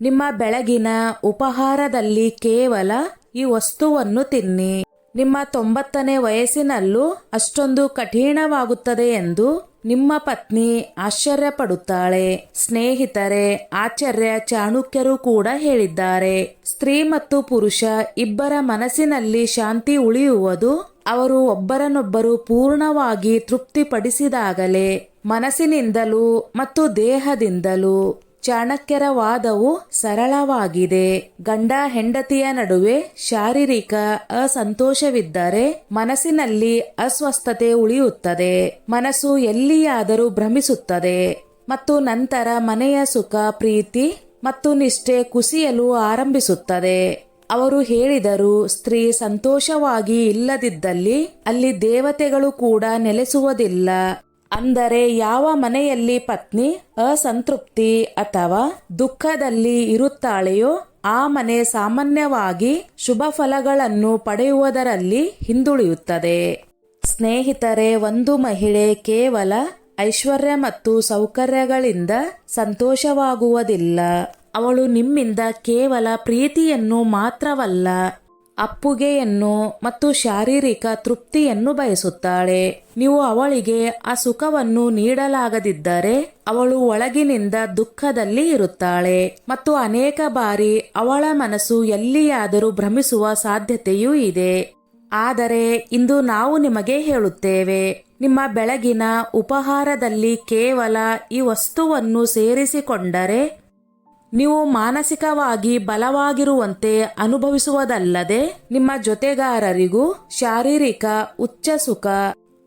ನಿಮ್ಮ ಬೆಳಗಿನ ಉಪಹಾರದಲ್ಲಿ ಕೇವಲ ಈ ವಸ್ತುವನ್ನು ತಿನ್ನಿ. ನಿಮ್ಮ 90ನೇ ವಯಸ್ಸಿನಲ್ಲೂ ಅಷ್ಟೊಂದು ಕಠಿಣವಾಗುತ್ತದೆ ಎಂದು ನಿಮ್ಮ ಪತ್ನಿ ಆಶ್ಚರ್ಯಪಡುತ್ತಾಳೆ. ಸ್ನೇಹಿತರೆ, ಆಚಾರ್ಯ ಚಾಣಕ್ಯರು ಕೂಡ ಹೇಳಿದ್ದಾರೆ, ಸ್ತ್ರೀ ಮತ್ತು ಪುರುಷ ಇಬ್ಬರ ಮನಸ್ಸಿನಲ್ಲಿ ಶಾಂತಿ ಉಳಿಯುವುದು ಅವರು ಒಬ್ಬರನ್ನೊಬ್ಬರು ಪೂರ್ಣವಾಗಿ ತೃಪ್ತಿಪಡಿಸಿದಾಗಲೇ. ಮನಸ್ಸಿನಿಂದಲೂ ಮತ್ತು ದೇಹದಿಂದಲೂ. ಚಾಣಕ್ಯರ ವಾದವು ಸರಳವಾಗಿದೆ. ಗಂಡ ಹೆಂಡತಿಯ ನಡುವೆ ಶಾರೀರಿಕ ಅಸಂತೋಷವಿದ್ದರೆ ಮನಸ್ಸಿನಲ್ಲಿ ಅಸ್ವಸ್ಥತೆ ಉಳಿಯುತ್ತದೆ. ಮನಸ್ಸು ಎಲ್ಲಿಯಾದರೂ ಭ್ರಮಿಸುತ್ತದೆ ಮತ್ತು ನಂತರ ಮನೆಯ ಸುಖ, ಪ್ರೀತಿ ಮತ್ತು ನಿಷ್ಠೆ ಕುಸಿಯಲು ಆರಂಭಿಸುತ್ತದೆ. ಅವರು ಹೇಳಿದರು, ಸ್ತ್ರೀ ಸಂತೋಷವಾಗಿ ಇಲ್ಲದಿದ್ದಲ್ಲಿ ಅಲ್ಲಿ ದೇವತೆಗಳು ಕೂಡ ನೆಲೆಸುವುದಿಲ್ಲ. ಅಂದರೆ ಯಾವ ಮನೆಯಲ್ಲಿ ಪತ್ನಿ ಅಸಂತೃಪ್ತಿ ಅಥವಾ ದುಃಖದಲ್ಲಿ ಇರುತ್ತಾಳೆಯೋ ಆ ಮನೆ ಸಾಮಾನ್ಯವಾಗಿ ಶುಭ ಫಲಗಳನ್ನು ಪಡೆಯುವುದರಲ್ಲಿ ಹಿಂದುಳಿಯುತ್ತದೆ. ಸ್ನೇಹಿತರೆ, ಒಂದು ಮಹಿಳೆ ಕೇವಲ ಐಶ್ವರ್ಯ ಮತ್ತು ಸೌಕರ್ಯಗಳಿಂದ ಸಂತೋಷವಾಗುವುದಿಲ್ಲ. ಅವಳು ನಿಮ್ಮಿಂದ ಕೇವಲ ಪ್ರೀತಿಯನ್ನು ಮಾತ್ರವಲ್ಲ, ಅಪ್ಪುಗೆಯನ್ನು ಮತ್ತು ಶಾರೀರಿಕ ತೃಪ್ತಿಯನ್ನು ಬಯಸುತ್ತಾಳೆ. ನೀವು ಅವಳಿಗೆ ಆ ಸುಖವನ್ನು ನೀಡಲಾಗದಿದ್ದರೆ ಅವಳು ಒಳಗಿನಿಂದ ದುಃಖದಲ್ಲಿ ಇರುತ್ತಾಳೆ ಮತ್ತು ಅನೇಕ ಬಾರಿ ಅವಳ ಮನಸ್ಸು ಎಲ್ಲಿಯಾದರೂ ಭ್ರಮಿಸುವ ಸಾಧ್ಯತೆಯೂ ಇದೆ. ಆದರೆ ಇಂದು ನಾವು ನಿಮಗೆ ಹೇಳುತ್ತೇವೆ, ನಿಮ್ಮ ಬೆಳಗಿನ ಉಪಹಾರದಲ್ಲಿ ಕೇವಲ ಈ ವಸ್ತುವನ್ನು ಸೇರಿಸಿಕೊಂಡರೆ ನೀವು ಮಾನಸಿಕವಾಗಿ ಬಲವಾಗಿರುವಂತೆ ಅನುಭವಿಸುವುದಲ್ಲದೆ ನಿಮ್ಮ ಜೊತೆಗಾರರಿಗೂ ಶಾರೀರಿಕ ಉಚ್ಚ ಸುಖ,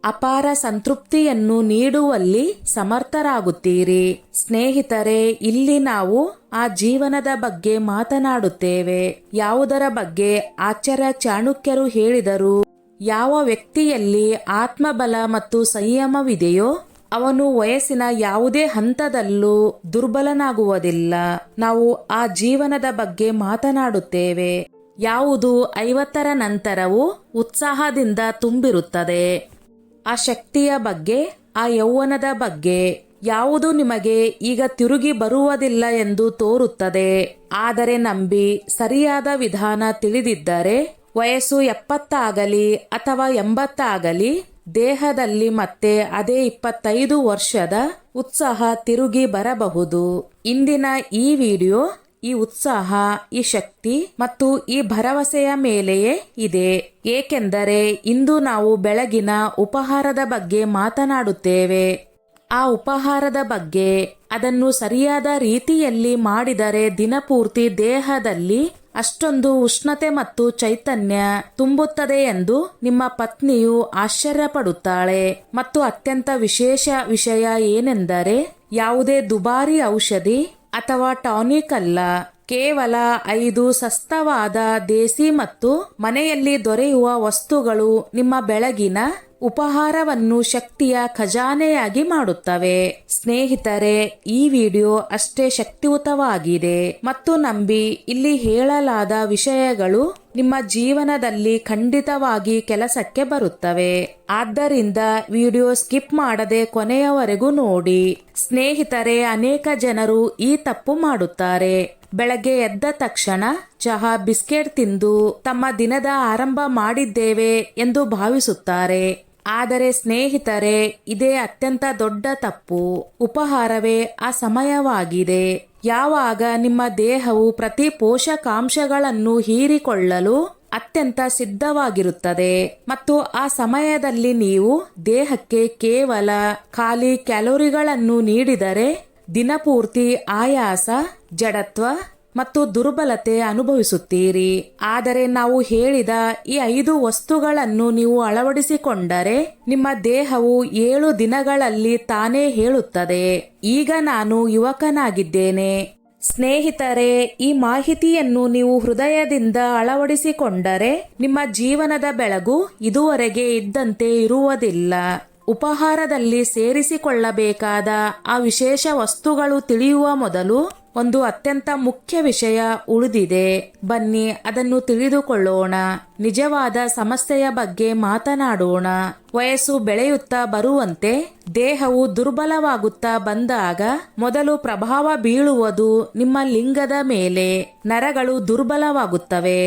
ಅಪಾರ ಸಂತೃಪ್ತಿಯನ್ನು ನೀಡುವಲ್ಲಿ ಸಮರ್ಥರಾಗುತ್ತೀರಿ. ಸ್ನೇಹಿತರೆ, ಇಲ್ಲಿ ನಾವು ಆ ಜೀವನದ ಬಗ್ಗೆ ಮಾತನಾಡುತ್ತೇವೆ. ಯಾವುದರ ಬಗ್ಗೆ ಆಚಾರ್ಯ ಚಾಣಕ್ಯರು ಹೇಳಿದರು, ಯಾವ ವ್ಯಕ್ತಿಯಲ್ಲಿ ಆತ್ಮಬಲ ಮತ್ತು ಸಂಯಮವಿದೆಯೋ ಅವನು ವಯಸ್ಸಿನ ಯಾವುದೇ ಹಂತದಲ್ಲೂ ದುರ್ಬಲನಾಗುವುದಿಲ್ಲ. ನಾವು ಆ ಜೀವನದ ಬಗ್ಗೆ ಮಾತನಾಡುತ್ತೇವೆ. ಯಾವುದು 50ರ ನಂತರವೂ ಉತ್ಸಾಹದಿಂದ ತುಂಬಿರುತ್ತದೆ. ಆ ಶಕ್ತಿಯ ಬಗ್ಗೆ, ಆ ಯೌವನದ ಬಗ್ಗೆ. ಯಾವುದು ನಿಮಗೆ ಈಗ ತಿರುಗಿ ಬರುವುದಿಲ್ಲ ಎಂದು ತೋರುತ್ತದೆ. ಆದರೆ ನಂಬಿ, ಸರಿಯಾದ ವಿಧಾನ ತಿಳಿದಿದ್ದರೆ ವಯಸ್ಸು 70 ಆಗಲಿ ಅಥವಾ 80 ಆಗಲಿ ದೇಹದಲ್ಲಿ ಮತ್ತೆ ಅದೇ 25 ವರ್ಷದ ಉತ್ಸಾಹ ತಿರುಗಿ ಬರಬಹುದು. ಇಂದಿನ ಈ ವಿಡಿಯೋ ಈ ಉತ್ಸಾಹ, ಈ ಶಕ್ತಿ ಮತ್ತು ಈ ಭರವಸೆಯ ಮೇಲೆಯೇ ಇದೆ. ಏಕೆಂದರೆ ಇಂದು ನಾವು ಬೆಳಗಿನ ಉಪಹಾರದ ಬಗ್ಗೆ ಮಾತನಾಡುತ್ತೇವೆ. ಆ ಉಪಹಾರದ ಬಗ್ಗೆ, ಅದನ್ನು ಸರಿಯಾದ ರೀತಿಯಲ್ಲಿ ಮಾಡಿದರೆ ದಿನಪೂರ್ತಿ ದೇಹದಲ್ಲಿ ಅಷ್ಟೊಂದು ಉಷ್ಣತೆ ಮತ್ತು ಚೈತನ್ಯ ತುಂಬುತ್ತದೆ ಎಂದು ನಿಮ್ಮ ಪತ್ನಿಯು ಆಶ್ಚರ್ಯಪಡುತ್ತಾಳೆ. ಮತ್ತು ಅತ್ಯಂತ ವಿಶೇಷ ವಿಷಯ ಏನೆಂದರೆ, ಯಾವುದೇ ದುಬಾರಿ ಔಷಧಿ ಅಥವಾ ಟಾನಿಕ್ ಅಲ್ಲ, ಕೇವಲ 5 ಸಸ್ತವಾದ ದೇಸಿ ಮತ್ತು ಮನೆಯಲ್ಲಿ ದೊರೆಯುವ ವಸ್ತುಗಳು ನಿಮ್ಮ ಬೆಳಗಿನ ಉಪಹಾರವನ್ನು ಶಕ್ತಿಯ ಖಜಾನೆಯಾಗಿ ಮಾಡುತ್ತವೆ. ಸ್ನೇಹಿತರೆ, ಈ ವಿಡಿಯೋ ಅಷ್ಟೇ ಶಕ್ತಿಯುತವಾಗಿದೆ ಮತ್ತು ನಂಬಿ, ಇಲ್ಲಿ ಹೇಳಲಾದ ವಿಷಯಗಳು ನಿಮ್ಮ ಜೀವನದಲ್ಲಿ ಖಂಡಿತವಾಗಿ ಕೆಲಸಕ್ಕೆ ಬರುತ್ತವೆ. ಆದ್ದರಿಂದ ವಿಡಿಯೋ ಸ್ಕಿಪ್ ಮಾಡದೆ ಕೊನೆಯವರೆಗೂ ನೋಡಿ. ಸ್ನೇಹಿತರೆ, ಅನೇಕ ಜನರು ಈ ತಪ್ಪು ಮಾಡುತ್ತಾರೆ. ಬೆಳಗ್ಗೆ ಎದ್ದ ತಕ್ಷಣ ಚಹಾ, ಬಿಸ್ಕೆಟ್ ತಿಂದು ತಮ್ಮ ದಿನದ ಆರಂಭ ಮಾಡಿದ್ದೇವೆ ಎಂದು ಭಾವಿಸುತ್ತಾರೆ. ಆದರೆ ಸ್ನೇಹಿತರೆ, ಇದೇ ಅತ್ಯಂತ ದೊಡ್ಡ ತಪ್ಪು. ಉಪಹಾರವೇ ಆ ಸಮಯವಾಗಿದೆ. ಯಾವಾಗ ನಿಮ್ಮ ದೇಹವು ಪ್ರತಿ ಪೋಷಕಾಂಶಗಳನ್ನು ಹೀರಿಕೊಳ್ಳಲು ಅತ್ಯಂತ ಸಿದ್ಧವಾಗಿರುತ್ತದೆ ಮತ್ತು ಆ ಸಮಯದಲ್ಲಿ ನೀವು ದೇಹಕ್ಕೆ ಕೇವಲ ಖಾಲಿ ಕ್ಯಾಲೋರಿಗಳನ್ನು ನೀಡಿದರೆ ದಿನಪೂರ್ತಿ ಆಯಾಸ, ಜಡತ್ವ ಮತ್ತು ದುರ್ಬಲತೆ ಅನುಭವಿಸುತ್ತೀರಿ. ಆದರೆ ನಾವು ಹೇಳಿದ ಈ 5 ವಸ್ತುಗಳನ್ನು ನೀವು ಅಳವಡಿಸಿಕೊಂಡರೆ ನಿಮ್ಮ ದೇಹವು 7 ದಿನಗಳಲ್ಲಿ ತಾನೇ ಹೇಳುತ್ತದೆ, ಈಗ ನಾನು ಯುವಕನಾಗಿದ್ದೇನೆ. ಸ್ನೇಹಿತರೆ, ಈ ಮಾಹಿತಿಯನ್ನು ನೀವು ಹೃದಯದಿಂದ ಅಳವಡಿಸಿಕೊಂಡರೆ ನಿಮ್ಮ ಜೀವನದ ಬೆಳಗು ಇದುವರೆಗೆ ಇದ್ದಂತೆ ಇರುವುದಿಲ್ಲ. ಉಪಹಾರದಲ್ಲಿ ಸೇರಿಸಿಕೊಳ್ಳಬೇಕಾದ ಆ ವಿಶೇಷ ವಸ್ತುಗಳು ತಿಳಿಯುವ ಮೊದಲು ಒಂದು ಅತ್ಯಂತ ಮುಖ್ಯ ವಿಷಯ ಉಳಿದಿದೆ. ಬನ್ನಿ ಅದನ್ನು ತಿಳಿದುಕೊಳ್ಳೋಣ. ನಿಜವಾದ ಸಮಸ್ಯೆಯ ಬಗ್ಗೆ ಮಾತನಾಡೋಣ. ವಯಸ್ಸು ಬೆಳೆಯುತ್ತಾ ಬರುವಂತೆ ದೇಹವು ದುರ್ಬಲವಾಗುತ್ತಾ ಬಂದಾಗ ಮೊದಲು ಪ್ರಭಾವ ಬೀಳುವುದು ನಿಮ್ಮ ಲಿಂಗದ ಮೇಲೆ. ನರಗಳು ದುರ್ಬಲವಾಗುತ್ತವೆ,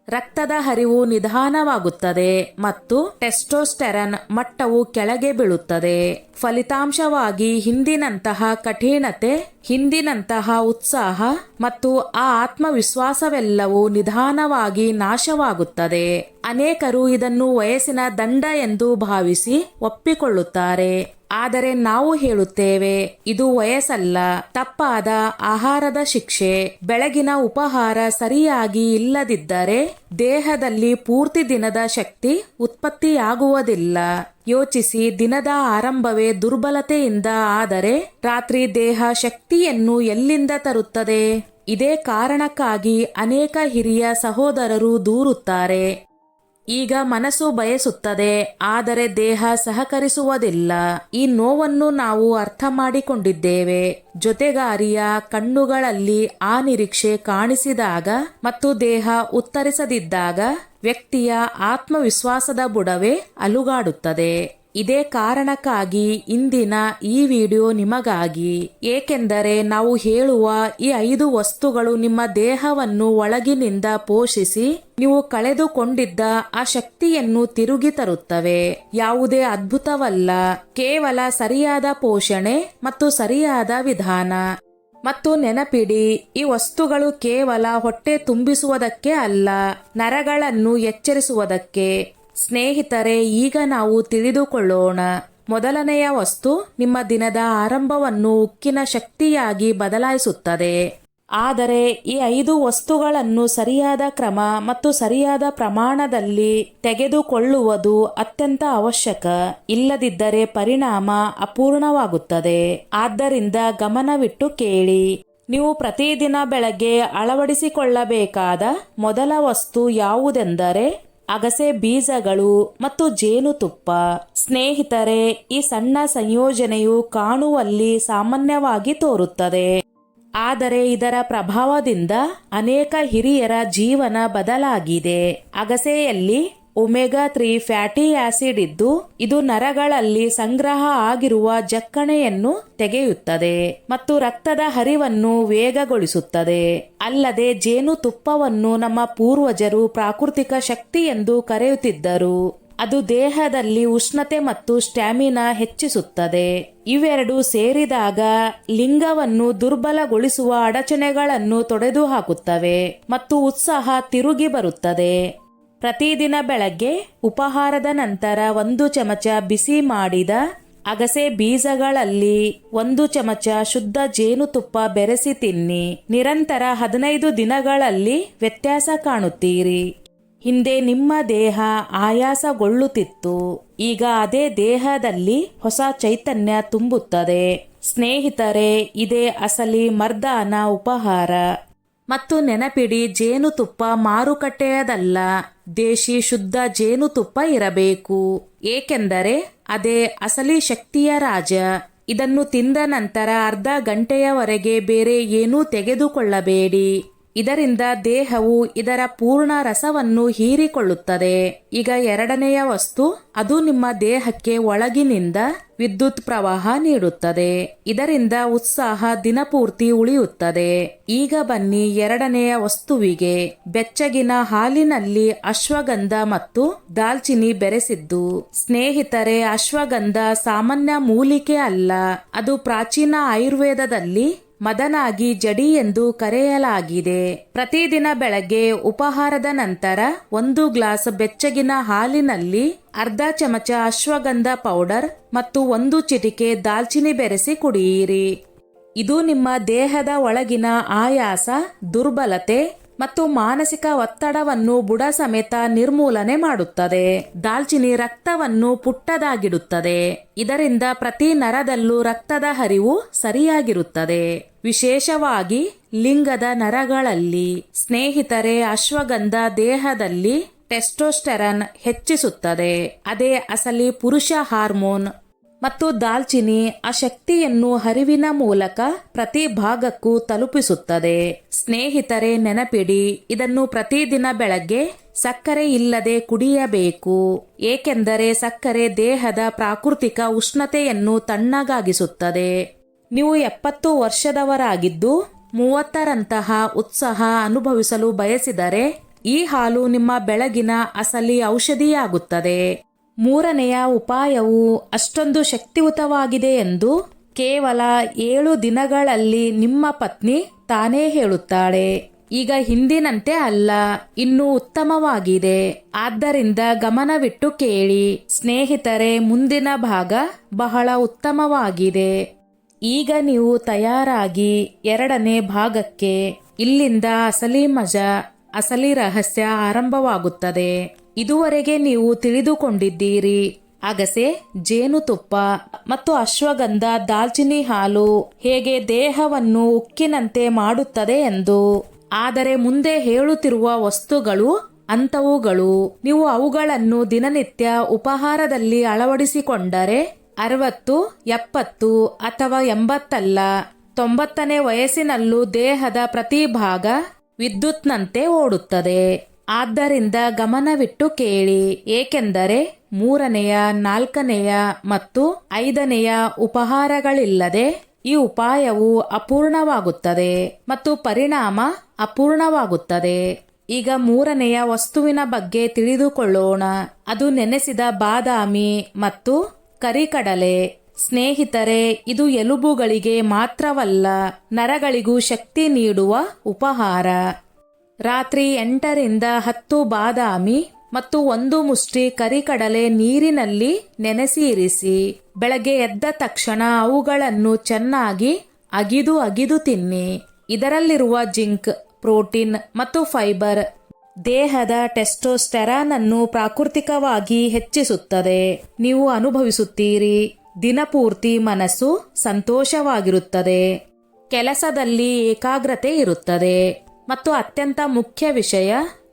ರಕ್ತದ ಹರಿವು ನಿಧಾನವಾಗುತ್ತದೆ ಮತ್ತು ಟೆಸ್ಟೋಸ್ಟೆರಾನ್ ಮಟ್ಟವು ಕೆಳಗೆ ಬೀಳುತ್ತದೆ. ಫಲಿತಾಂಶವಾಗಿ ಹಿಂದಿನಂತಹ ಕಠಿಣತೆ, ಹಿಂದಿನಂತಹ ಉತ್ಸಾಹ ಮತ್ತು ಆ ಆತ್ಮವಿಶ್ವಾಸವೆಲ್ಲವೂ ನಿಧಾನವಾಗಿ ನಾಶವಾಗುತ್ತದೆ. ಅನೇಕರು ಇದನ್ನು ವಯಸ್ಸಿನ ದಂಡ ಎಂದು ಭಾವಿಸಿ ಒಪ್ಪಿಕೊಳ್ಳುತ್ತಾರೆ. ಆದರೆ ನಾವು ಹೇಳುತ್ತೇವೆ, ಇದು ವಯಸ್ಸಲ್ಲ, ತಪ್ಪಾದ ಆಹಾರದ ಶಿಕ್ಷೆ. ಬೆಳಗಿನ ಉಪಹಾರ ಸರಿಯಾಗಿ ಇಲ್ಲದಿದ್ದರೆ ದೇಹದಲ್ಲಿ ಪೂರ್ತಿ ದಿನದ ಶಕ್ತಿ ಉತ್ಪತ್ತಿಯಾಗುವುದಿಲ್ಲ. ಯೋಚಿಸಿ, ದಿನದ ಆರಂಭವೇ ದುರ್ಬಲತೆಯಿಂದ ಆದರೆ ರಾತ್ರಿ ದೇಹ ಶಕ್ತಿಯನ್ನು ಎಲ್ಲಿಂದ ತರುತ್ತದೆ? ಇದೇ ಕಾರಣಕ್ಕಾಗಿ ಅನೇಕ ಹಿರಿಯ ಸಹೋದರರು ದೂರುತ್ತಾರೆ. ಈಗ ಮನಸ್ಸು ಬಯಸುತ್ತದೆ, ಆದರೆ ದೇಹ ಸಹಕರಿಸುವುದಿಲ್ಲ. ಈ ನೋವನ್ನು ನಾವು ಅರ್ಥ ಮಾಡಿಕೊಂಡಿದ್ದೇವೆ. ಜೊತೆಗಾರಿಯ ಕಣ್ಣುಗಳಲ್ಲಿ ಆ ನಿರೀಕ್ಷೆ ಕಾಣಿಸಿದಾಗ ಮತ್ತು ದೇಹ ಉತ್ತರಿಸದಿದ್ದಾಗ ವ್ಯಕ್ತಿಯ ಆತ್ಮವಿಶ್ವಾಸದ ಬುಡವೇ ಅಲುಗಾಡುತ್ತದೆ. ಇದೇ ಕಾರಣಕ್ಕಾಗಿ ಇಂದಿನ ಈ ವಿಡಿಯೋ ನಿಮಗಾಗಿ. ಏಕೆಂದರೆ ನಾವು ಹೇಳುವ ಈ 5 ವಸ್ತುಗಳು ನಿಮ್ಮ ದೇಹವನ್ನು ಒಳಗಿನಿಂದ ಪೋಷಿಸಿ ನೀವು ಕಳೆದುಕೊಂಡಿದ್ದ ಆ ಶಕ್ತಿಯನ್ನು ತಿರುಗಿ ತರುತ್ತವೆ. ಯಾವುದೇ ಅದ್ಭುತವಲ್ಲ, ಕೇವಲ ಸರಿಯಾದ ಪೋಷಣೆ ಮತ್ತು ಸರಿಯಾದ ವಿಧಾನ. ಮತ್ತು ನೆನಪಿಡಿ, ಈ ವಸ್ತುಗಳು ಕೇವಲ ಹೊಟ್ಟೆ ತುಂಬಿಸುವುದಕ್ಕೆ ಅಲ್ಲ, ನರಗಳನ್ನು ಎಚ್ಚರಿಸುವುದಕ್ಕೆ. ಸ್ನೇಹಿತರೆ, ಈಗ ನಾವು ತಿಳಿದುಕೊಳ್ಳೋಣ. ಮೊದಲನೆಯ ವಸ್ತು ನಿಮ್ಮ ದಿನದ ಆರಂಭವನ್ನು ಉಕ್ಕಿನ ಶಕ್ತಿಯಾಗಿ ಬದಲಾಯಿಸುತ್ತದೆ. ಆದರೆ ಈ 5 ವಸ್ತುಗಳನ್ನು ಸರಿಯಾದ ಕ್ರಮ ಮತ್ತು ಸರಿಯಾದ ಪ್ರಮಾಣದಲ್ಲಿ ತೆಗೆದುಕೊಳ್ಳುವುದು ಅತ್ಯಂತ ಅವಶ್ಯಕ. ಇಲ್ಲದಿದ್ದರೆ ಪರಿಣಾಮ ಅಪೂರ್ಣವಾಗುತ್ತದೆ. ಆದ್ದರಿಂದ ಗಮನವಿಟ್ಟು ಕೇಳಿ. ನೀವು ಪ್ರತಿದಿನ ಬೆಳಗ್ಗೆ ಅಳವಡಿಸಿಕೊಳ್ಳಬೇಕಾದ ಮೊದಲ ವಸ್ತು ಯಾವುದೆಂದರೆ ಅಗಸೆ ಬೀಜಗಳು ಮತ್ತು ಜೇನುತುಪ್ಪ. ಸ್ನೇಹಿತರೆ, ಈ ಸಣ್ಣ ಸಂಯೋಜನೆಯು ಕಾಣುವಲ್ಲಿ ಸಾಮಾನ್ಯವಾಗಿ ತೋರುತ್ತದೆ, ಆದರೆ ಇದರ ಪ್ರಭಾವದಿಂದ ಅನೇಕ ಹಿರಿಯರ ಜೀವನ ಬದಲಾಗಿದೆ. ಅಗಸೆಯಲ್ಲಿ ಒಮೆಗಾ 3 ಫ್ಯಾಟಿ ಆಸಿಡ್ ಇದ್ದು ಇದು ನರಗಳಲ್ಲಿ ಸಂಗ್ರಹ ಆಗಿರುವ ಜಕ್ಕಣೆಯನ್ನು ತೆಗೆಯುತ್ತದೆ ಮತ್ತು ರಕ್ತದ ಹರಿವನ್ನು ವೇಗಗೊಳಿಸುತ್ತದೆ. ಅಲ್ಲದೆ ಜೇನುತುಪ್ಪವನ್ನು ನಮ್ಮ ಪೂರ್ವಜರು ಪ್ರಾಕೃತಿಕ ಶಕ್ತಿ ಎಂದು ಕರೆಯುತ್ತಿದ್ದರು. ಅದು ದೇಹದಲ್ಲಿ ಉಷ್ಣತೆ ಮತ್ತು ಸ್ಟ್ಯಾಮಿನಾ ಹೆಚ್ಚಿಸುತ್ತದೆ. ಇವೆರಡೂ ಸೇರಿದಾಗ ಲಿಂಗವನ್ನು ದುರ್ಬಲಗೊಳಿಸುವ ಅಡಚಣೆಗಳನ್ನು ತೊಡೆದುಹಾಕುತ್ತವೆ ಮತ್ತು ಉತ್ಸಾಹ ತಿರುಗಿ ಬರುತ್ತದೆ. ಪ್ರತಿದಿನ ಬೆಳಗ್ಗೆ ಉಪಹಾರದ ನಂತರ 1 ಚಮಚ ಬಿಸಿ ಮಾಡಿದ ಅಗಸೆ ಬೀಜಗಳಲ್ಲಿ 1 ಚಮಚ ಶುದ್ಧ ಜೇನುತುಪ್ಪ ಬೆರೆಸಿ ತಿನ್ನಿ. ನಿರಂತರ 15 ದಿನಗಳಲ್ಲಿ ವ್ಯತ್ಯಾಸ ಕಾಣುತ್ತೀರಿ. ಹಿಂದೆ ನಿಮ್ಮ ದೇಹ ಆಯಾಸಗೊಳ್ಳುತ್ತಿತ್ತು, ಈಗ ಅದೇ ದೇಹದಲ್ಲಿ ಹೊಸ ಚೈತನ್ಯ ತುಂಬುತ್ತದೆ. ಸ್ನೇಹಿತರೆ, ಇದೇ ಅಸಲಿ ಮರ್ದಾನ ಉಪಹಾರ. ಮತ್ತು ನೆನಪಿಡಿ, ಜೇನುತುಪ್ಪ ಮಾರುಕಟ್ಟೆಯದಲ್ಲ, ದೇಶಿ ಶುದ್ಧ ಜೇನುತುಪ್ಪ ಇರಬೇಕು. ಏಕೆಂದರೆ ಅದೇ ಅಸಲಿ ಶಕ್ತಿಯ ರಾಜ. ಇದನ್ನು ತಿಂದ ನಂತರ ಅರ್ಧ ಗಂಟೆಯವರೆಗೆ ಬೇರೆ ಏನೂ ತೆಗೆದುಕೊಳ್ಳಬೇಡಿ. ಇದರಿಂದ ದೇಹವು ಇದರ ಪೂರ್ಣ ರಸವನ್ನು ಹೀರಿಕೊಳ್ಳುತ್ತದೆ. ಈಗ ಎರಡನೆಯ ವಸ್ತು, ಅದು ನಿಮ್ಮ ದೇಹಕ್ಕೆ ಒಳಗಿನಿಂದ ವಿದ್ಯುತ್ ಪ್ರವಾಹ ನೀಡುತ್ತದೆ. ಇದರಿಂದ ಉತ್ಸಾಹ ದಿನಪೂರ್ತಿ ಉಳಿಯುತ್ತದೆ. ಈಗ ಬನ್ನಿ ಎರಡನೆಯ ವಸ್ತುವಿಗೆ. ಬೆಚ್ಚಗಿನ ಹಾಲಿನಲ್ಲಿ ಅಶ್ವಗಂಧ ಮತ್ತು ದಾಲ್ಚಿನ್ನಿ ಬೆರೆಸಿದ್ದು. ಸ್ನೇಹಿತರೆ, ಅಶ್ವಗಂಧ ಸಾಮಾನ್ಯ ಮೂಲಿಕೆ ಅಲ್ಲ, ಅದು ಪ್ರಾಚೀನ ಆಯುರ್ವೇದದಲ್ಲಿ ಮದನಾಗಿ ಜಡಿ ಎಂದು ಕರೆಯಲಾಗಿದೆ. ಪ್ರತಿದಿನ ಬೆಳಗ್ಗೆ ಉಪಹಾರದ ನಂತರ 1 ಗ್ಲಾಸ್ ಬೆಚ್ಚಗಿನ ಹಾಲಿನಲ್ಲಿ ಅರ್ಧ ಚಮಚ ಅಶ್ವಗಂಧ ಪೌಡರ್ ಮತ್ತು 1 ಚಿಟಿಕೆ ದಾಲ್ಚಿನ್ನಿ ಬೆರೆಸಿ ಕುಡಿಯಿರಿ. ಇದು ನಿಮ್ಮ ದೇಹದ ಒಳಗಿನ ಆಯಾಸ, ದುರ್ಬಲತೆ ಮತ್ತು ಮಾನಸಿಕ ಒತ್ತಡವನ್ನು ಬುಡ ಸಮೇತ ನಿರ್ಮೂಲನೆ ಮಾಡುತ್ತದೆ. ದಾಲ್ಚಿನ್ನಿ ರಕ್ತವನ್ನು ಪುಟ್ಟದಾಗಿಡುತ್ತದೆ. ಇದರಿಂದ ಪ್ರತಿ ನರದಲ್ಲೂ ರಕ್ತದ ಹರಿವು ಸರಿಯಾಗಿರುತ್ತದೆ, ವಿಶೇಷವಾಗಿ ಲಿಂಗದ ನರಗಳಲ್ಲಿ. ಸ್ನೇಹಿತರೆ, ಅಶ್ವಗಂಧ ದೇಹದಲ್ಲಿ ಟೆಸ್ಟೋಸ್ಟೆರಾನ್ ಹೆಚ್ಚಿಸುತ್ತದೆ. ಅದೇ ಅಸಲಿ ಪುರುಷ ಹಾರ್ಮೋನ್. ಮತ್ತು ದಾಲ್ಚಿನಿ ಆ ಶಕ್ತಿಯನ್ನು ಹರಿವಿನ ಮೂಲಕ ಪ್ರತಿ ಭಾಗಕ್ಕೂ ತಲುಪಿಸುತ್ತದೆ. ಸ್ನೇಹಿತರೆ, ನೆನಪಿಡಿ, ಇದನ್ನು ಪ್ರತಿದಿನ ಬೆಳಗ್ಗೆ ಸಕ್ಕರೆ ಇಲ್ಲದೆ ಕುಡಿಯಬೇಕು. ಏಕೆಂದರೆ ಸಕ್ಕರೆ ದೇಹದ ಪ್ರಾಕೃತಿಕ ಉಷ್ಣತೆಯನ್ನು ತಣ್ಣಗಾಗಿಸುತ್ತದೆ. ನೀವು 70 ವರ್ಷದವರಾಗಿದ್ದು 30ರಂತಹ ಉತ್ಸಾಹ ಅನುಭವಿಸಲು ಬಯಸಿದರೆ ಈ ಹಾಲು ನಿಮ್ಮ ಬೆಳಗಿನ ಅಸಲಿ ಔಷಧಿಯಾಗುತ್ತದೆ. 3ನೆಯ ಉಪಾಯವು ಅಷ್ಟೊಂದು ಶಕ್ತಿಯುತವಾಗಿದೆ ಎಂದು ಕೇವಲ 7 ದಿನಗಳಲ್ಲಿ ನಿಮ್ಮ ಪತ್ನಿ ತಾನೇ ಹೇಳುತ್ತಾಳೆ. ಈಗ ಹಿಂದಿನಂತೆ ಅಲ್ಲ, ಇನ್ನೂ ಉತ್ತಮವಾಗಿದೆ. ಆದ್ದರಿಂದ ಗಮನವಿಟ್ಟು ಕೇಳಿ ಸ್ನೇಹಿತರೆ, ಮುಂದಿನ ಭಾಗ ಬಹಳ ಉತ್ತಮವಾಗಿದೆ. ಈಗ ನೀವು ತಯಾರಾಗಿ 2ನೇ ಭಾಗಕ್ಕೆ. ಇಲ್ಲಿಂದ ಅಸಲಿ ಮಜಾ, ಅಸಲಿ ರಹಸ್ಯ ಆರಂಭವಾಗುತ್ತದೆ. ಇದುವರೆಗೆ ನೀವು ತಿಳಿದುಕೊಂಡಿದ್ದೀರಿ ಅಗಸೆ, ಜೇನುತುಪ್ಪ ಮತ್ತು ಅಶ್ವಗಂಧ, ದಾಲ್ಚಿನಿ ಹಾಲು ಹೇಗೆ ದೇಹವನ್ನು ಉಕ್ಕಿನಂತೆ ಮಾಡುತ್ತದೆ ಎಂದು. ಆದರೆ ಮುಂದೆ ಹೇಳುತ್ತಿರುವ ವಸ್ತುಗಳು ಅಂಥವುಗಳು. ನೀವು ಅವುಗಳನ್ನು ದಿನನಿತ್ಯ ಉಪಹಾರದಲ್ಲಿ ಅಳವಡಿಸಿಕೊಂಡರೆ 60, 70 ಅಥವಾ 80 ಅಲ್ಲ, 90ನೇ ವಯಸ್ಸಿನಲ್ಲೂ ದೇಹದ ಪ್ರತಿ ಭಾಗ ವಿದ್ಯುತ್ನಂತೆ ಓಡುತ್ತದೆ. ಆದ್ದರಿಂದ ಗಮನವಿಟ್ಟು ಕೇಳಿ, ಏಕೆಂದರೆ 3ನೆಯ, 4ನೆಯ ಮತ್ತು 5ನೆಯ ಉಪಹಾರಗಳಿಲ್ಲದೆ ಈ ಉಪಾಯವು ಅಪೂರ್ಣವಾಗುತ್ತದೆ ಮತ್ತು ಪರಿಣಾಮ ಅಪೂರ್ಣವಾಗುತ್ತದೆ. ಈಗ 3ನೆಯ ವಸ್ತುವಿನ ಬಗ್ಗೆ ತಿಳಿದುಕೊಳ್ಳೋಣ. ಅದು ನೆನೆಸಿದ ಬಾದಾಮಿ ಮತ್ತು ಕರಿಕಡಲೆ. ಸ್ನೇಹಿತರೆ, ಇದು ಎಲುಬುಗಳಿಗೆ ಮಾತ್ರವಲ್ಲ, ನರಗಳಿಗೂ ಶಕ್ತಿ ನೀಡುವ ಉಪಹಾರ. ರಾತ್ರಿ 8ರಿಂದ 10 ಬಾದಾಮಿ ಮತ್ತು 1 ಮುಷ್ಟಿ ಕರಿಕಡಲೆ ನೀರಿನಲ್ಲಿ ನೆನೆಸಿ ಇರಿಸಿ. ಬೆಳಗ್ಗೆ ಎದ್ದ ತಕ್ಷಣ ಅವುಗಳನ್ನು ಚೆನ್ನಾಗಿ ಅಗಿದು ತಿನ್ನಿ. ಇದರಲ್ಲಿರುವ ಜಿಂಕ್, ಪ್ರೋಟೀನ್ ಮತ್ತು ಫೈಬರ್ ದೇಹದ ಟೆಸ್ಟೋಸ್ಟೆರಾನ್ ಅನ್ನು ಪ್ರಾಕೃತಿಕವಾಗಿ ಹೆಚ್ಚಿಸುತ್ತದೆ. ನೀವು ಅನುಭವಿಸುತ್ತೀರಿ, ದಿನಪೂರ್ತಿ ಮನಸ್ಸು ಸಂತೋಷವಾಗಿರುತ್ತದೆ, ಕೆಲಸದಲ್ಲಿ ಏಕಾಗ್ರತೆ ಇರುತ್ತದೆ ಮತ್ತು ಅತ್ಯಂತ ಮುಖ್ಯ ವಿಷಯ,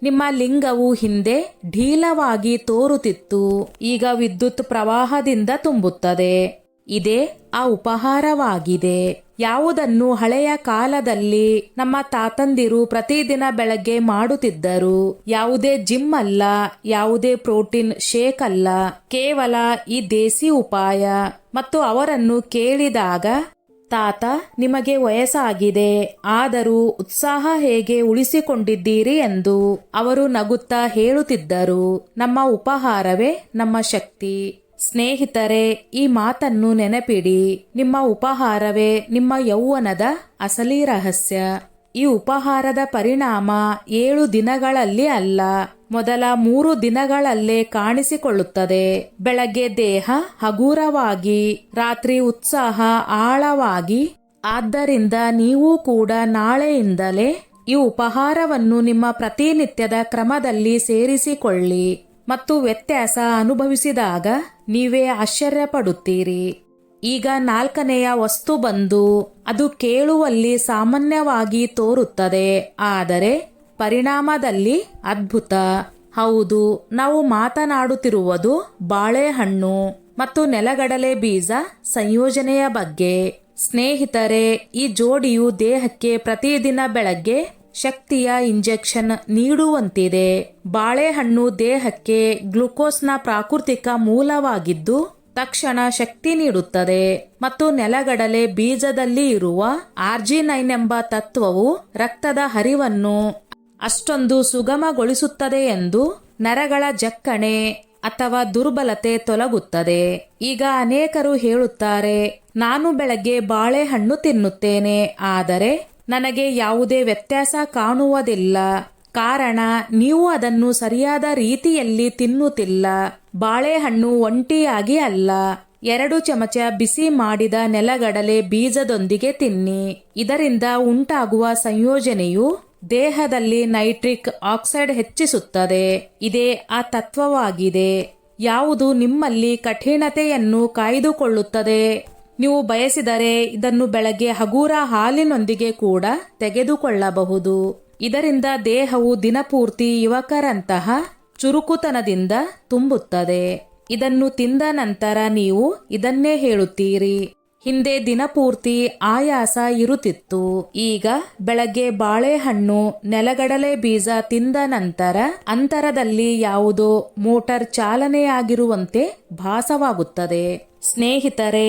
ನಿಮ್ಮ ಲಿಂಗವು ಹಿಂದೆ ಢೀಲವಾಗಿ ತೋರುತ್ತಿತ್ತು, ಈಗ ವಿದ್ಯುತ್ ಪ್ರವಾಹದಿಂದ ತುಂಬುತ್ತದೆ. ಇದೇ ಆ ಉಪಹಾರವಾಗಿದೆ. ಯಾವುದನ್ನು ಹಳೆಯ ಕಾಲದಲ್ಲಿ ನಮ್ಮ ತಾತಂದಿರು ಪ್ರತಿದಿನ ಬೆಳಗ್ಗೆ ಮಾಡುತ್ತಿದ್ದರು. ಯಾವುದೇ ಜಿಮ್ ಅಲ್ಲ, ಯಾವುದೇ ಪ್ರೋಟೀನ್ ಶೇಕ್ ಅಲ್ಲ, ಕೇವಲ ಈ ದೇಸಿ ಉಪಾಯ. ಮತ್ತು ಅವರನ್ನು ಕೇಳಿದಾಗ, ತಾತ, ನಿಮಗೆ ವಯಸ್ಸಾಗಿದೆ, ಆದರೂ ಉತ್ಸಾಹ ಹೇಗೆ ಉಳಿಸಿಕೊಂಡಿದ್ದೀರಿ ಎಂದು ಅವರು ನಗುತ್ತಾ ಹೇಳುತ್ತಿದ್ದರು. ನಮ್ಮ ಉಪಹಾರವೇ ನಮ್ಮ ಶಕ್ತಿ. ಸ್ನೇಹಿತರೆ, ಈ ಮಾತನ್ನು ನೆನಪಿಡಿ, ನಿಮ್ಮ ಉಪಹಾರವೇ ನಿಮ್ಮ ಯೌವನದ ಅಸಲಿ ರಹಸ್ಯ. ಈ ಉಪಹಾರದ ಪರಿಣಾಮ 7 ದಿನಗಳಲ್ಲಿ ಅಲ್ಲ, ಮೊದಲ 3 ದಿನಗಳಲ್ಲೇ ಕಾಣಿಸಿಕೊಳ್ಳುತ್ತದೆ. ಬೆಳಗ್ಗೆ ದೇಹ ಹಗುರವಾಗಿ, ರಾತ್ರಿ ಉತ್ಸಾಹ ಆಳವಾಗಿ. ಆದ್ದರಿಂದ ನೀವು ಕೂಡ ನಾಳೆಯಿಂದಲೇ ಈ ಉಪಹಾರವನ್ನು ನಿಮ್ಮ ಪ್ರತಿನಿತ್ಯದ ಕ್ರಮದಲ್ಲಿ ಸೇರಿಸಿಕೊಳ್ಳಿ ಮತ್ತು ವ್ಯತ್ಯಾಸ ಅನುಭವಿಸಿದಾಗ ನೀವೇ ಆಶ್ಚರ್ಯಪಡುತ್ತೀರಿ. ಈಗ 4ನೆಯ ವಸ್ತು ಬಂದು, ಅದು ಕೇಳುವಲ್ಲಿ ಸಾಮಾನ್ಯವಾಗಿ ತೋರುತ್ತದೆ, ಆದರೆ ಪರಿಣಾಮದಲ್ಲಿ ಅದ್ಭುತ. ಹೌದು, ನಾವು ಮಾತನಾಡುತ್ತಿರುವುದು ಬಾಳೆಹಣ್ಣು ಮತ್ತು ನೆಲಗಡಲೆ ಬೀಜ ಸಂಯೋಜನೆಯ ಬಗ್ಗೆ. ಸ್ನೇಹಿತರೆ, ಈ ಜೋಡಿಯು ದೇಹಕ್ಕೆ ಪ್ರತಿದಿನ ಬೆಳಗ್ಗೆ ಶಕ್ತಿಯ ಇಂಜೆಕ್ಷನ್ ನೀಡುವಂತಿದೆ. ಬಾಳೆಹಣ್ಣು ದೇಹಕ್ಕೆ ಗ್ಲುಕೋಸ್ನ ಪ್ರಾಕೃತಿಕ ಮೂಲವಾಗಿದ್ದು ತಕ್ಷಣ ಶಕ್ತಿ ನೀಡುತ್ತದೆ ಮತ್ತು ನೆಲಗಡಲೆ ಬೀಜದಲ್ಲಿ ಇರುವ ಆರ್ಜಿನೈನ್ ಎಂಬ ತತ್ವವು ರಕ್ತದ ಹರಿವನ್ನು ಅಷ್ಟೊಂದು ಸುಗಮಗೊಳಿಸುತ್ತದೆ ಎಂದು ನರಗಳ ಜಕ್ಕಣೆ ಅಥವಾ ದುರ್ಬಲತೆ ತೊಲಗುತ್ತದೆ. ಈಗ ಅನೇಕರು ಹೇಳುತ್ತಾರೆ, ನಾನು ಬೆಳಗ್ಗೆ ಬಾಳೆಹಣ್ಣು ತಿನ್ನುತ್ತೇನೆ, ಆದರೆ ನನಗೆ ಯಾವುದೇ ವ್ಯತ್ಯಾಸ ಕಾಣುವುದಿಲ್ಲ. ಕಾರಣ, ನೀವು ಅದನ್ನು ಸರಿಯಾದ ರೀತಿಯಲ್ಲಿ ತಿನ್ನುತ್ತಿಲ್ಲ. ಬಾಳೆಹಣ್ಣು ಒಂಟಿಯಾಗಿ ಅಲ್ಲ, 2 ಚಮಚ ಬಿಸಿ ಮಾಡಿದ ನೆಲಗಡಲೆ ಬೀಜದೊಂದಿಗೆ ತಿನ್ನಿ. ಇದರಿಂದ ಉಂಟಾಗುವ ಸಂಯೋಜನೆಯು ದೇಹದಲ್ಲಿ ನೈಟ್ರಿಕ್ ಆಕ್ಸೈಡ್ ಹೆಚ್ಚಿಸುತ್ತದೆ. ಇದೇ ಆ ತತ್ವವಾಗಿದೆ. ಯಾವುದು ನಿಮ್ಮಲ್ಲಿ ಕಠಿಣತೆಯನ್ನು ಕಾಯ್ದುಕೊಳ್ಳುತ್ತದೆ. ನೀವು ಬಯಸಿದರೆ ಇದನ್ನು ಬೆಳಗ್ಗೆ ಹಗೂರ ಹಾಲಿನೊಂದಿಗೆ ಕೂಡ ತೆಗೆದುಕೊಳ್ಳಬಹುದು. ಇದರಿಂದ ದೇಹವು ದಿನಪೂರ್ತಿ ಯುವಕರಂತಹ ಚುರುಕುತನದಿಂದ ತುಂಬುತ್ತದೆ. ಇದನ್ನು ತಿಂದ ನಂತರ ನೀವು ಇದನ್ನೇ ಹೇಳುತ್ತೀರಿ, ಹಿಂದೆ ದಿನಪೂರ್ತಿ ಆಯಾಸ ಇರುತ್ತಿತ್ತು, ಈಗ ಬೆಳಗ್ಗೆ ಬಾಳೆಹಣ್ಣು ನೆಲಗಡಲೆ ಬೀಜ ತಿಂದ ನಂತರ ಅಂತರದಲ್ಲಿ ಯಾವುದೋ ಮೋಟಾರ್ ಚಾಲನೆಯಾಗಿರುವಂತೆ ಭಾಸವಾಗುತ್ತದೆ. ಸ್ನೇಹಿತರೆ,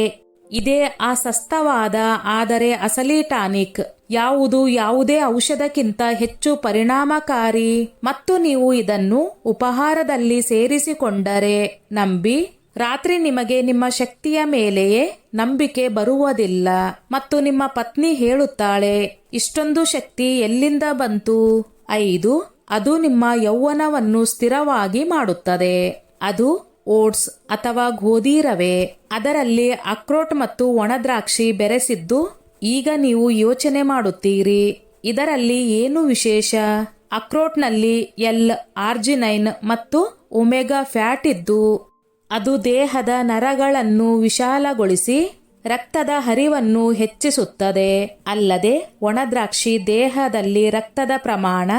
ಇದೇ ಆ ಸಸ್ತವಾದ ಆದರೆ ಅಸಲಿ ಟಾನಿಕ್. ಯಾವುದು ಯಾವುದೇ ಔಷಧಕ್ಕಿಂತ ಹೆಚ್ಚು ಪರಿಣಾಮಕಾರಿ. ಮತ್ತು ನೀವು ಇದನ್ನು ಉಪಹಾರದಲ್ಲಿ ಸೇರಿಸಿಕೊಂಡರೆ ನಂಬಿ, ರಾತ್ರಿ ನಿಮಗೆ ನಿಮ್ಮ ಶಕ್ತಿಯ ಮೇಲೆಯೇ ನಂಬಿಕೆ ಬರುವುದಿಲ್ಲ ಮತ್ತು ನಿಮ್ಮ ಪತ್ನಿ ಹೇಳುತ್ತಾಳೆ, ಇಷ್ಟೊಂದು ಶಕ್ತಿ ಎಲ್ಲಿಂದ ಬಂತು? 5. ಅದು ನಿಮ್ಮ ಯೌವನವನ್ನು ಸ್ಥಿರವಾಗಿ ಮಾಡುತ್ತದೆ. ಅದು ಓಟ್ಸ್ ಅಥವಾ ಗೋಧಿ ರವೆ, ಅದರಲ್ಲಿ ಅಕ್ರೋಟ್ ಮತ್ತು ಒಣದ್ರಾಕ್ಷಿ ಬೆರೆಸಿದ್ದು. ಈಗ ನೀವು ಯೋಚನೆ ಮಾಡುತ್ತೀರಿ, ಇದರಲ್ಲಿ ಏನು ವಿಶೇಷ? ಅಕ್ರೋಟ್ನಲ್ಲಿ ಆರ್ಜಿನೈನ್ ಮತ್ತು ಒಮೆಗಾ ಫ್ಯಾಟ್ ಇದ್ದು ಅದು ದೇಹದ ನರಗಳನ್ನು ವಿಶಾಲಗೊಳಿಸಿ ರಕ್ತದ ಹರಿವನ್ನು ಹೆಚ್ಚಿಸುತ್ತದೆ. ಅಲ್ಲದೆ ಒಣದ್ರಾಕ್ಷಿ ದೇಹದಲ್ಲಿ ರಕ್ತದ ಪ್ರಮಾಣ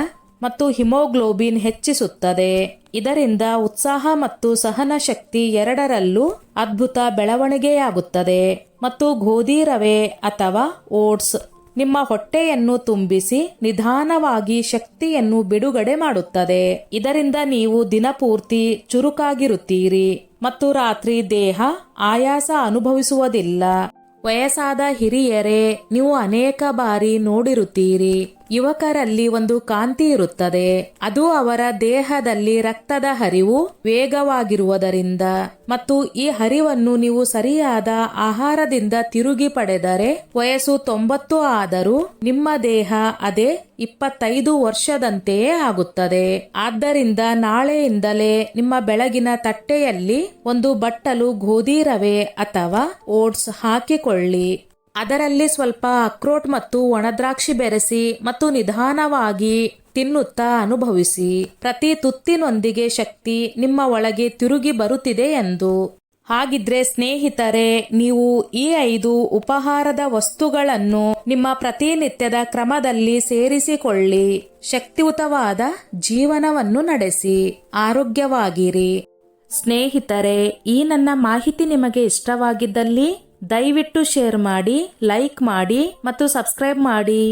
ಮತ್ತು ಹಿಮೋಗ್ಲೋಬಿನ್ ಹೆಚ್ಚಿಸುತ್ತದೆ. ಇದರಿಂದ ಉತ್ಸಾಹ ಮತ್ತು ಸಹನ ಶಕ್ತಿ ಎರಡರಲ್ಲೂ ಅದ್ಭುತ ಬೆಳವಣಿಗೆಯಾಗುತ್ತದೆ. ಮತ್ತು ಗೋಧಿ ರವೆ ಅಥವಾ ಓಟ್ಸ್ ನಿಮ್ಮ ಹೊಟ್ಟೆಯನ್ನು ತುಂಬಿಸಿ ನಿಧಾನವಾಗಿ ಶಕ್ತಿಯನ್ನು ಬಿಡುಗಡೆ ಮಾಡುತ್ತದೆ. ಇದರಿಂದ ನೀವು ದಿನಪೂರ್ತಿ ಚುರುಕಾಗಿರುತ್ತೀರಿ ಮತ್ತು ರಾತ್ರಿ ದೇಹ ಆಯಾಸ ಅನುಭವಿಸುವುದಿಲ್ಲ. ವಯಸ್ಸಾದ ಹಿರಿಯರೇ, ನೀವು ಅನೇಕ ಬಾರಿ ನೋಡಿರುತ್ತೀರಿ, ಯುವಕರಲ್ಲಿ ಒಂದು ಕಾಂತಿ ಇರುತ್ತದೆ. ಅದು ಅವರ ದೇಹದಲ್ಲಿ ರಕ್ತದ ಹರಿವು ವೇಗವಾಗಿರುವುದರಿಂದ. ಮತ್ತು ಈ ಹರಿವನ್ನು ನೀವು ಸರಿಯಾದ ಆಹಾರದಿಂದ ತಿರುಗಿ ಪಡೆದರೆ ವಯಸ್ಸು 90 ಆದರೂ ನಿಮ್ಮ ದೇಹ ಅದೇ 25 ವರ್ಷದಂತೆಯೇ ಆಗುತ್ತದೆ. ಆದ್ದರಿಂದ ನಾಳೆಯಿಂದಲೇ ನಿಮ್ಮ ಬೆಳಗಿನ ತಟ್ಟೆಯಲ್ಲಿ ಒಂದು ಬಟ್ಟಲು ಗೋಧಿ ರವೆ ಅಥವಾ ಓಟ್ಸ್ ಹಾಕಿಕೊಳ್ಳಿ. ಅದರಲ್ಲಿ ಸ್ವಲ್ಪ ಅಕ್ರೋಟ್ ಮತ್ತು ಒಣದ್ರಾಕ್ಷಿ ಬೆರೆಸಿ ಮತ್ತು ನಿಧಾನವಾಗಿ ತಿನ್ನುತ್ತಾ ಅನುಭವಿಸಿ. ಪ್ರತಿ ತುತ್ತಿನೊಂದಿಗೆ ಶಕ್ತಿ ನಿಮ್ಮ ಒಳಗೆ ತಿರುಗಿ ಬರುತ್ತಿದೆ ಎಂದು. ಹಾಗಿದ್ರೆ ಸ್ನೇಹಿತರೆ, ನೀವು ಈ 5 ಉಪಹಾರದ ವಸ್ತುಗಳನ್ನು ನಿಮ್ಮ ಪ್ರತಿನಿತ್ಯದ ಕ್ರಮದಲ್ಲಿ ಸೇರಿಸಿಕೊಳ್ಳಿ. ಶಕ್ತಿಯುತವಾದ ಜೀವನವನ್ನು ನಡೆಸಿ, ಆರೋಗ್ಯವಾಗಿರಿ. ಸ್ನೇಹಿತರೆ, ಈ ನನ್ನ ಮಾಹಿತಿ ನಿಮಗೆ ಇಷ್ಟವಾಗಿದ್ದಲ್ಲಿ ದಯವಿಟ್ಟು ಶೇರ್ ಮಾಡಿ, ಲೈಕ್ ಮಾಡಿ ಮತ್ತು ಸಬ್ಸ್ಕ್ರೈಬ್ ಮಾಡಿ.